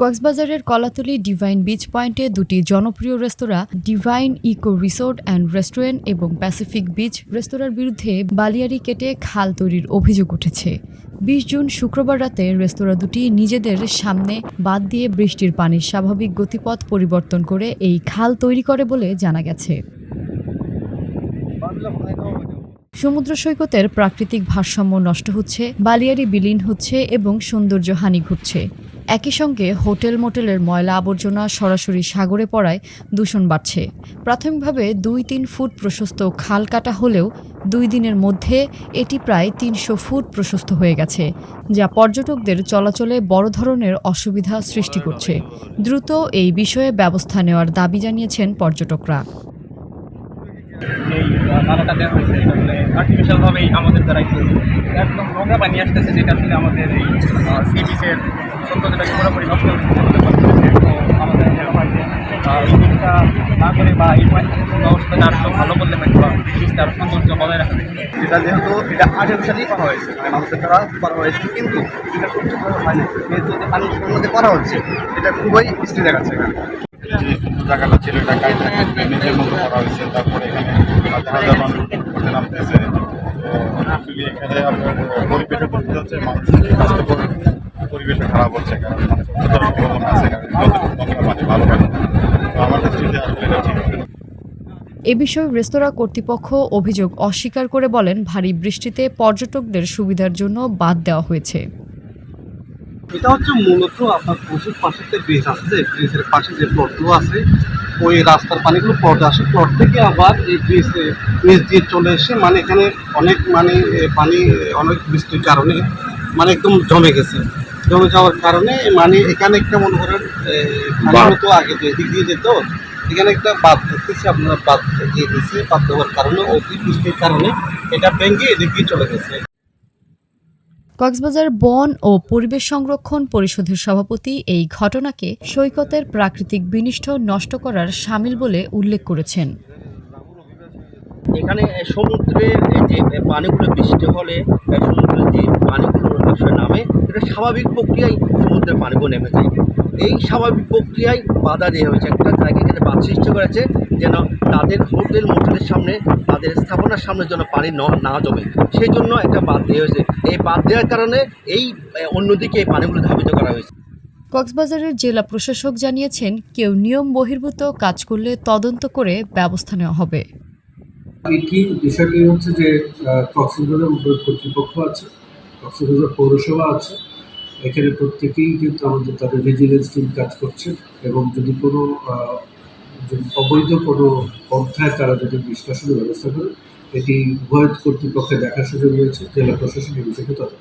কক্সবাজারের Kolatoli divine beach পয়েন্টে দুটি জনপ্রিয় রেস্তোরাঁ divine eco resort and restaurant এবং প্যাসিফিক বিচ রেস্তোরাঁর বিরুদ্ধে বালিয়াড়ি কেটে খাল তৈরির অভিযোগ উঠেছে। ২০ জুন শুক্রবার রাতে রেস্তোরাঁ দুটি নিজেদের সামনে বাঁধ দিয়ে বৃষ্টির পানির স্বাভাবিক গতিপথ পরিবর্তন করে এই খাল তৈরি করে বলে জানা গেছে। সমুদ্র সৈকতের প্রাকৃতিক ভারসাম্য নষ্ট হচ্ছে, বালিয়াড়ি বিলীন হচ্ছে এবং সৌন্দর্যহানি ঘটছে। একই সঙ্গে হোটেল মোটেলের ময়লা আবর্জনা সরাসরি সাগরে পড়ায় দূষণ বাড়ছে। প্রাথমিকভাবে ২-৩ ফুট প্রশস্ত খাল কাটা হলেও ২ দিনের মধ্যে এটি প্রায় ৩০০ ফুট প্রশস্ত হয়ে গেছে, যা পর্যটকদের চলাচলে বড় ধরনের অসুবিধা সৃষ্টি করছে। দ্রুত এই বিষয়ে ব্যবস্থা নেওয়ার দাবি জানিয়েছেন পর্যটকরা। এই নালাটা দেওয়া হয়েছে এটা আসলে আর্টিফিশিয়ালভাবেই আমাদের দ্বারাই একদম নোংরা পানি আসতেছে, যেটা আসলে আমাদের এই সি বিচের সৌন্দর্যটাকে পুরোপুরি নষ্ট করতেছে। তো আমাদের মনে হয় যে এই জিনিসটা না করে বা এই ব্যবস্থাটা আরও ভালো করলে হয়তো বা জিনিসটা আরও সৌন্দর্য বজায় রাখা যায়। যেটা যেহেতু এটা আর্টিফিশিয়ালি করা হয়েছে, মানে মানুষের দ্বারা করা হয়েছে, কিন্তু এটা ঠিকঠাকভাবে হয় না। যেহেতু পানির মধ্যে করা হচ্ছে, এটা খুবই বৃষ্টি দেখাচ্ছে এখানে। যে জায়গাটা ছিল এটা কায়দা নিজের মতো করা হয়েছে। তারপরে এখানে হাজার হাজার মানুষ করতে নামতেছে। তো এখানে আপনার পরিবেশে করতে হচ্ছে, মানুষের স্বাস্থ্যকর পরিবেশে খারাপ হচ্ছে, কারণ মানুষ সচেতন আছে, কারণ নোংরা পানি ভালো পানি। তো আমার দৃষ্টিতে আসলে এটা ঠিক। এ বিষয়ে রেস্তোরাঁ কর্তৃপক্ষ অভিযোগ অস্বীকার করে বলেন, ভারী বৃষ্টিতে পর্যটকদের সুবিধার জন্য বাদ দেওয়া হয়েছে। এটা হচ্ছে মূলত আপনার পুকুর পাশে যে ব্রিজ আছে, ব্রিজের পাশে যে প্লটগুলো আছে, ওই রাস্তার পানিগুলো প্লট আসে, প্লট থেকে আবার এই ব্রিজ দিয়ে চলে এসে মানে এখানে অনেক পানি অনেক বৃষ্টির কারণে মানে একদম জমে গেছে। জমে যাওয়ার কারণে মানে এখানে একটা মনে করেন মতো আগে তো এদিক দিয়ে যেত, এখানে একটা বাঁধ দেখতেছি, আপনারা বাঁধ দিয়ে দিচ্ছে। বাঁধ দেওয়ার কারণে অতি বৃষ্টির কারণে এটা ভেঙে এদিক দিয়ে চলে গেছে। কক্সবাজার বন ও পরিবেশ সংরক্ষণ পরিষদের সভাপতি এই ঘটনাকে সৈকতের প্রাকৃতিক বিনিষ্ট নষ্ট করার শামিল বলে উল্লেখ করেছেন। এখানে সমুদ্রের যে পানিগুলো বৃষ্টি হলে সমুদ্রের যে পানিগুলো আসলে নামে, এটা স্বাভাবিক প্রক্রিয়ায় সমুদ্রের পানিগুলো নেমে যায়। এই স্বাভাবিক প্রক্রিয়ায় বাধা দেওয়া হয়েছে, একটা জায়গায় এখানে বাধ সৃষ্টি করেছে যেন তাদের হোটেল মোটেলের সামনে, তাদের স্থাপনার সামনে যেন পানি না জমে, সেই জন্য একটা বাধ দেওয়া হয়েছে। এই বাধ দেওয়ার কারণে এই অন্যদিকে এই পানিগুলো ধাবিত করা হয়েছে। কক্সবাজারের জেলা প্রশাসক জানিয়েছেন, কেউ নিয়ম বহির্ভূত কাজ করলে তদন্ত করে ব্যবস্থা নেওয়া হবে। বিষয়টি হচ্ছে যে কক্সবাজার কর্তৃপক্ষ আছে, কক্সবাজার পৌরসভা আছে, এখানে প্রত্যেকেই কিন্তু আমাদের তাদের ভিজিলেন্স টিম কাজ করছে, এবং যদি কোনো অবৈধ কোনো পন্থায় তারা যদি নিষ্কাশনের ব্যবস্থা করে, এটি উভয় কর্তৃপক্ষের দেখার সুযোগ রয়েছে। জেলা প্রশাসন এই বিষয়টি তদন্ত।